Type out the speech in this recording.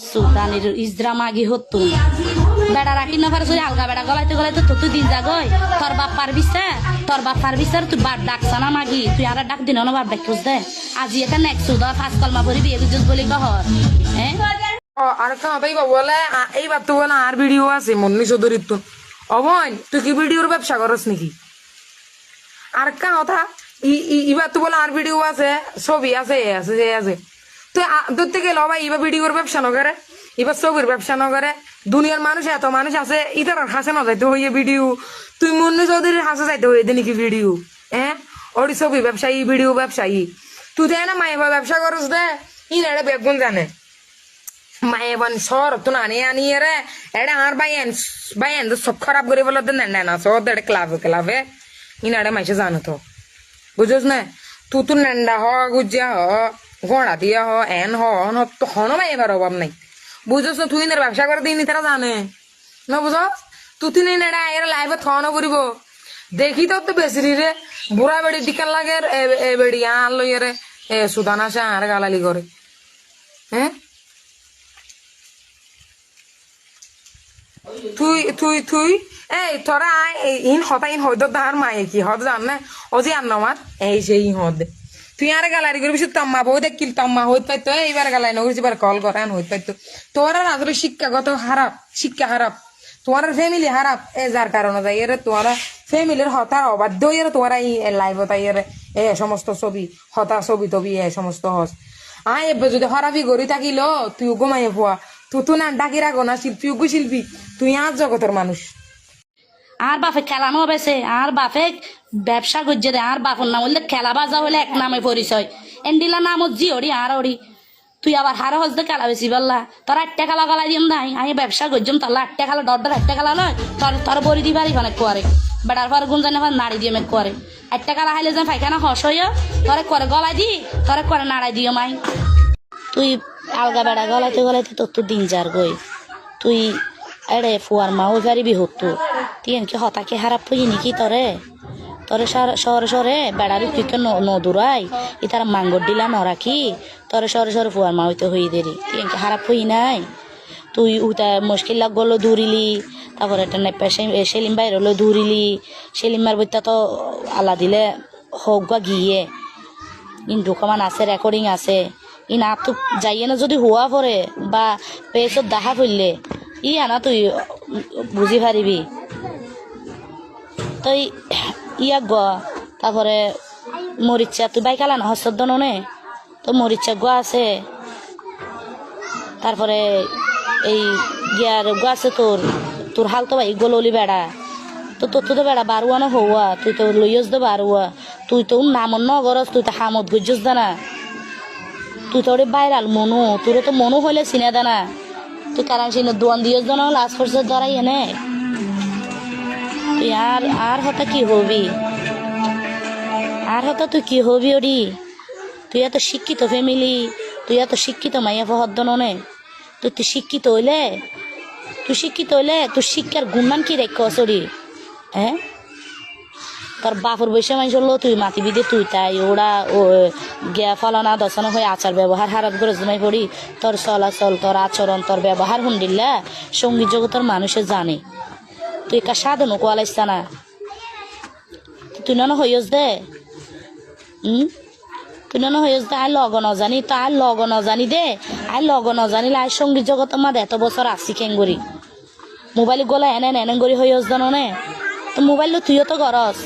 সুলতানের ইজরা মাগি হতুন বেড়া রাখি না পারে আলগা বেড়া গলাইতে গলাইতে তো তুই দিন যাগই তোর বাপ পারবিস তুই বাপ ডাকছা না মাগি তুই আর ডাক দিন না বাপ ডাক দে আজি এটা নেক্সট সুদা ফাঁস কলমা ভরি বিয়ে বুঝুস বলি কহর হ্যাঁ আর কাঁতাই বলে এইবার তো বলে আর ভিডিও আছে মন্নি চৌধুরীর তো অবন তুই কি ভিডিওর ব্যবসা করস নাকি আর কথা এবার তো বলে আর ভিডিও আছে ছবি আছে তুই ধরতে গেল ভাই এবার ভিডিওর ব্যবসা নগরে এবার ছবির ব্যবসা নগরে দুনিয়ার মানুষ এত মানুষ আছে ইতার হাসে না যাইতে হইয়ে ভিডিও তুই মুন্নি চৌধুরীর হাসে যাইতে হইয়ে দে নাকি ভিডিও হ্যাঁ ওরি ছবি ব্যবসায়ী ভিডিও ব্যবসায়ী তুই দেয় না মায়ে ব্যবসা করস দে ইনারে বেগুন জানে মায়ে বান সর তো আনিয়ে রে এটা আর বাইন তো সব খারাপ করে বলে না সব এটা ক্লাবে ইনারে মাইসে জানো তো বুঝোস না তুই তো নেন্ডা হ গুজিয়া হ ঘোড়া দিয়া হ এন তো হনো মাই এবার অভাব নাই বুঝোস না তুই ইনার ব্যবসা করে দিন তারা জানে না বুঝস তুই নেড়া এর লাইভে থনো করিব দেখি তো বেশি রে বুড়া বেড়ি টিকার লাগে এ বেড়ি আর লইয়ে রে এ সুদান আসে আর গালালি করে হ্যাঁ তুই এই তোরা ইন হয়তো তাহার মায়ে কি হদ জান না ও যে আর নামার এই সেই হদ তুই আর গালারি করবি তম্মা বই দেখিল তম্মা হইত পাইতো এইবার গালাই নগরছি এবার কল করে হইত পাইতো তোরা আসলে শিক্ষাগত শিক্ষা হারাপ তোমার ফ্যামিলি হারাপ এ যার কারণে যাই রে তোরা ফ্যামিলির হতার অবাধ্য রে তোরা এই লাইভ তাই রে এ সমস্ত ছবি হতা ছবি টবি এ সমস্ত হস এবার যদি হরাবি গড়ি থাকিল তুই ঘুমাইয়ে পোয়া তুই না ডাকি রাখো না শিল্পী তুই আর জগতের মানুষ আর বাপে খেলানো বেছে আর বাপে ব্যবসা করছে দে আর বাপর নাম বললে খেলা বাজা হলে এক নামে পরিচয় এন্ডিলা নাম জি ওরি আর ওরি তুই আবার হারে হসতে খেলা বেশি বললা তোর একটা খেলা গলা দিম নাই আমি ব্যবসা করছম তাহলে একটা খেলা ডর একটা খেলা নয় তোর বড়ি দি পারি অনেক করে বেটার পর গুণ জানে নাড়ি দিয়ে মেঘ করে একটা খেলা হাইলে যেন পাইখানা হস হইয়া তোরে করে গলায় দি তোরে করে নাড়াই দিও মাই তুই আলগা বেড়া গলাইতে তোর দিন যার গই তুই এড়ে ফুয়ার মা ওই পারিবি হতো তুই এনকি হতাকে হারাপ হই নাকি তোরে শহরে বেড়ার উপিকে নদুরাই ই তারা মাঙ্গর দিলা নরাখি তোরে শহরে ফুয়ার মা হইতে হই দেরি তুই এনকি হারাপ হই নাই তুই উতা মুশকিল লাগ গলো দূরিলি তারপরে একটা নেপে সেলিম বাইর হলো দূরিলি সেলিমার বইটা তো আলা দিলে হোক বা গিয়ে ইন ঢুকমান আছে রেকর্ডিং আছে ই না তো যাইয়ে না যদি হওয়া পরে বা পেছত দেখা পড়লে ই আনা তুই বুঝি পারিবি তুই ইয়াক গ তারপরে মরিচা তুই বাইকালা না হস্তর নে তো মরিচা গো আছে তারপরে এই গিয়ার গো আছে তোর হাল তো ভাই গলি বেড়া তো তোর তো বেড়া বারুয়া না হওয়া তুই তো লইয়স দে বারুয়া তুই তো নামন নগরস তুই তো হামত গুজস দা না তুই তো ওরে বাইরাল মনু তোরে তো মনু হইলে চিনে দে না তুই কারণ চিনে দোয়ান দিয়েছ না লাস্ট ফোর্সের দ্বারাই এনে তুই আর হতা কি হবি আর হতা তুই কি হবি ওরি তুই এত শিক্ষিত ফ্যামিলি তুই এত শিক্ষিত মাইয়া ফহদ্দ নে তুই শিক্ষিত হইলে তুই শিক্ষার গুণমান কি রেখ সরি হ্যাঁ তোর বাপর বৈশা মাই চললো তুই মাতি বিদে তুই তাই ওরা ও গিয়া ফলানা দশানো হয়ে আচার ব্যবহার হারাপ করে জমাই পড়ি তোর চলাচল তোর আচরণ তোর ব্যবহার হুন্ডিল্লা সঙ্গীত জগতের মানুষে জানে তুই একা সাধনও কোয়ালাইছা না তুই না হইস দে তুই না হইস দে আই লগ নজানি তো আই লগ নজানি দে আই লগ নজানিলে আই সঙ্গীত জগতের মাঝে এত বছর আসি কেঙ্গরি মোবাইল গলা এনে করি হইস জানো নে তো মোবাইল তুইও তো গরস